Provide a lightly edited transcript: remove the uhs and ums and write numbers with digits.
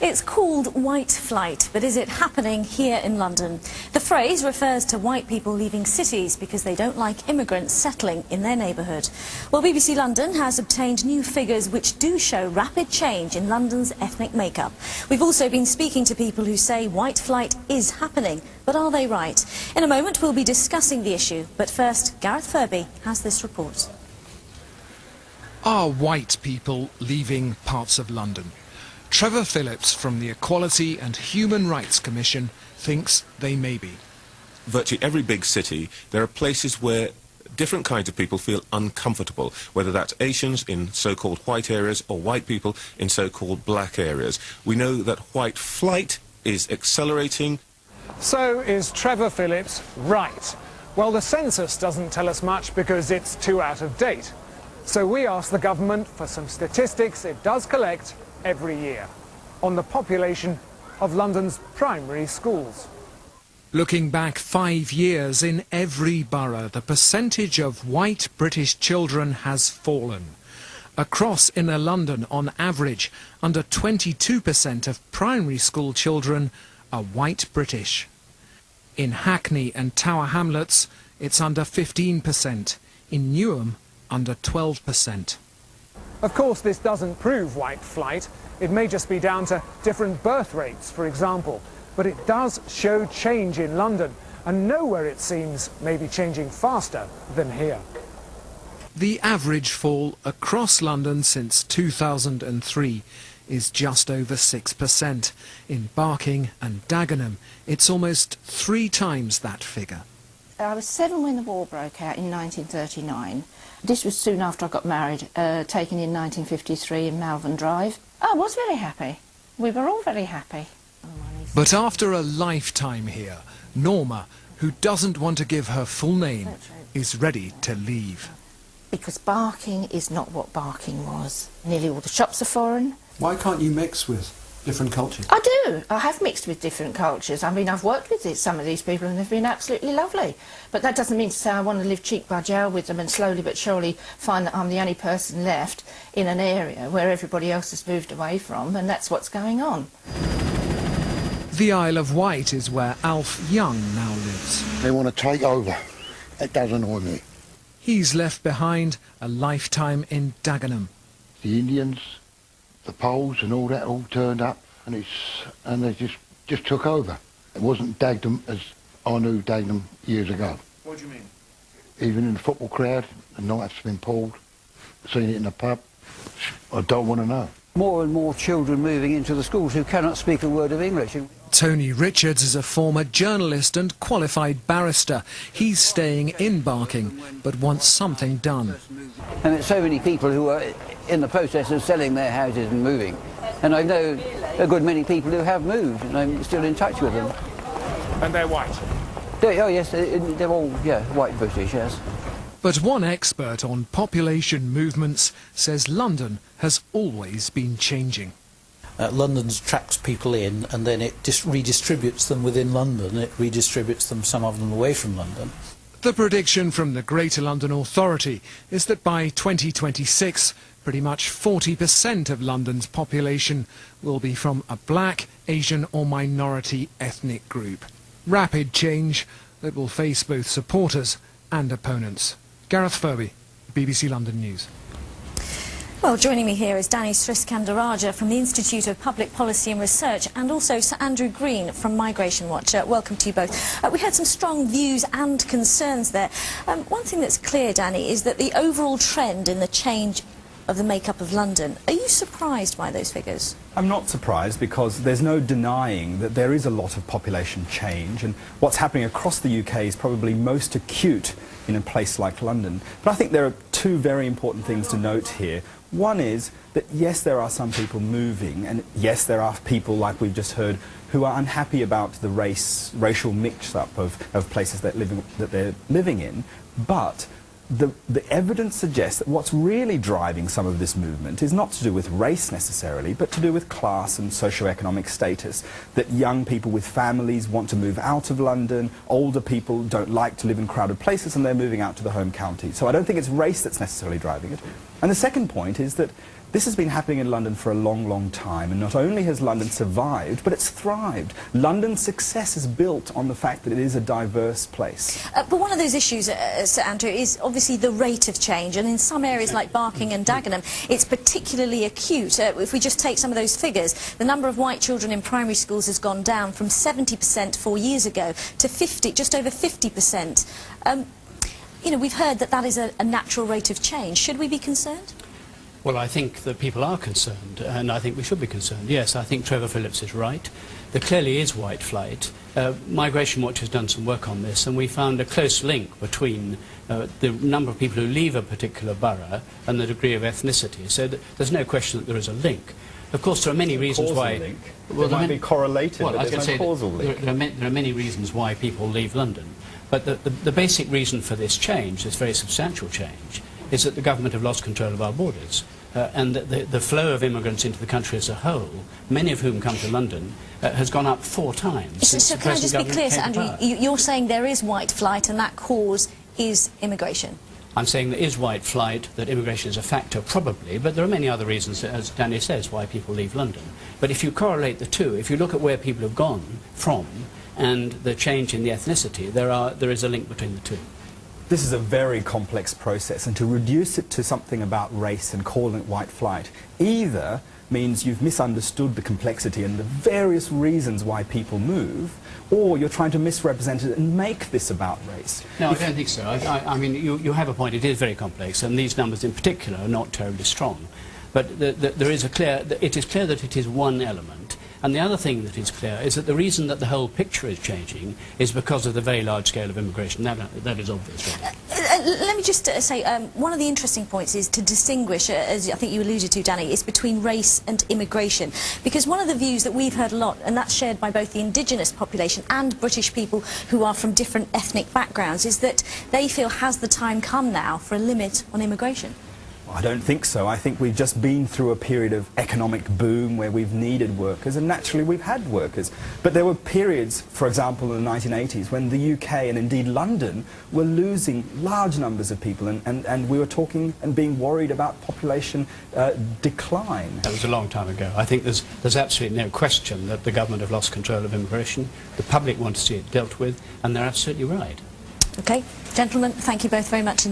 It's called white flight, but is it happening here in London? The phrase refers to white people leaving cities because they don't like immigrants settling in their neighbourhood. Well, BBC London has obtained new figures which do show rapid change in London's ethnic makeup. We've also been speaking to people who say white flight is happening, but are they right? In a moment we'll be discussing the issue, but first Gareth Furby has this report. Are white people leaving parts of London? Trevor Phillips from the Equality and Human Rights Commission thinks they may be. Virtually every big city, there are places where different kinds of people feel uncomfortable, whether that's Asians in so-called white areas or white people in so-called black areas. We know that white flight is accelerating. So is Trevor Phillips right? Well, the census doesn't tell us much because it's too out of date. So we asked the government for some statistics it does collect every year on the population of London's primary schools. Looking back 5 years, in every borough, the percentage of white British children has fallen. Across inner London, on average, under 22% of primary school children are white British. In Hackney and Tower Hamlets, it's under 15%. In Newham, under 12%. Of course, this doesn't prove white flight. It may just be down to different birth rates, for example. But it does show change in London, and nowhere it seems may be changing faster than here. The average fall across London since 2003 is just over 6%. In Barking and Dagenham, it's almost 3 times that figure. I was 7 when the war broke out in 1939. This was soon after I got married, taken in 1953 in Malvern Drive. I was very happy. We were all very happy. But after a lifetime here, Norma, who doesn't want to give her full name, is ready to leave. Because Barking is not what Barking was. Nearly all the shops are foreign. Why can't you mix with different cultures? I do. I have mixed with different cultures. I mean, I've worked with some of these people and they've been absolutely lovely. But that doesn't mean to say I want to live cheek by jowl with them and slowly but surely find that I'm the only person left in an area where everybody else has moved away from, and that's what's going on. The Isle of Wight is where Alf Young now lives. They want to take over. It does annoy me. He's left behind a lifetime in Dagenham. The Indians, the Poles and all that all turned up, and they just took over. It wasn't Dagenham as I knew Dagenham years ago. What do you mean? Even in the football crowd, the knife's been pulled, seen it in the pub. I don't want to know. More and more children moving into the schools who cannot speak a word of English. Tony Richards is a former journalist and qualified barrister. He's staying in Barking, but wants something done. And there's so many people who are in the process of selling their houses and moving. And I know a good many people who have moved, and I'm still in touch with them. And they're white? Oh yes, they're all, yeah, white British, yes. But one expert on population movements says London has always been changing. London attracts people in and then it redistributes them within London. It redistributes them, some of them away from London. The prediction from the Greater London Authority is that by 2026, pretty much 40% of London's population will be from a black, Asian or minority ethnic group. Rapid change that will face both supporters and opponents. Gareth Furby, BBC London News. Well, joining me here is Danny Sriskandarajah from the Institute of Public Policy and Research, and also Sir Andrew Green from Migration Watch. Welcome to you both. We had some strong views and concerns there. One thing that's clear, Danny, is that the overall trend in the change of the makeup of London. Are you surprised by those figures? I'm not surprised, because there's no denying that there is a lot of population change, and what's happening across the UK is probably most acute in a place like London. But I think there are 2 very important things to note here. One is that yes, there are some people moving, and yes, there are people, like we've just heard, who are unhappy about the racial mix-up of places that they're living in, but the evidence suggests that what's really driving some of this movement is not to do with race necessarily, but to do with class and socio-economic status. That young people with families want to move out of London, older people don't like to live in crowded places and they're moving out to the home county. So I don't think it's race that's necessarily driving it. And the second point is that This has been happening in London for a long, long time, and not only has London survived, but it's thrived. London's success is built on the fact that it is a diverse place. But one of those issues, Sir Andrew, is obviously the rate of change, and in some areas like Barking and Dagenham, it's particularly acute. If we just take some of those figures, the number of white children in primary schools has gone down from 70% 4 years ago to just over 50%. You know, we've heard that that is a natural rate of change. Should we be concerned? Well, I think that people are concerned, and I think we should be concerned. Yes, I think Trevor Phillips is right. There clearly is white flight. Migration Watch has done some work on this, and we found a close link between the number of people who leave a particular borough and the degree of ethnicity. So there's no question that there is a link. Of course, there are many reasons why... Link. Well, it might be correlated, well, but there's no causal link. There are many reasons why people leave London. But the basic reason for this change, this very substantial change, is that the government have lost control of our borders. And the flow of immigrants into the country as a whole, many of whom come to London, has gone up 4 times. So can I just be clear, Sir Andrew, you're saying there is white flight and that cause is immigration? I'm saying there is white flight, that immigration is a factor, probably, but there are many other reasons, as Danny says, why people leave London. But if you correlate the two, if you look at where people have gone from and the change in the ethnicity, there is a link between the two. This is a very complex process, and to reduce it to something about race and calling it white flight either means you've misunderstood the complexity and the various reasons why people move, or you're trying to misrepresent it and make this about race. No, I don't think so. I mean, you have a point. It is very complex, and these numbers in particular are not terribly strong. But it is clear that it is one element. And the other thing that is clear is that the reason that the whole picture is changing is because of the very large scale of immigration. That is obvious. Right? Let me just say, one of the interesting points is to distinguish, as I think you alluded to, Danny, is between race and immigration. Because one of the views that we've heard a lot, and that's shared by both the indigenous population and British people who are from different ethnic backgrounds, is that they feel has the time come now for a limit on immigration? I don't think so. I think we've just been through a period of economic boom where we've needed workers, and naturally we've had workers. But there were periods, for example, in the 1980s, when the UK and indeed London were losing large numbers of people, and we were talking and being worried about population decline. That was a long time ago. I think there's absolutely no question that the government have lost control of immigration. The public want to see it dealt with, and they're absolutely right. OK. Gentlemen, thank you both very much.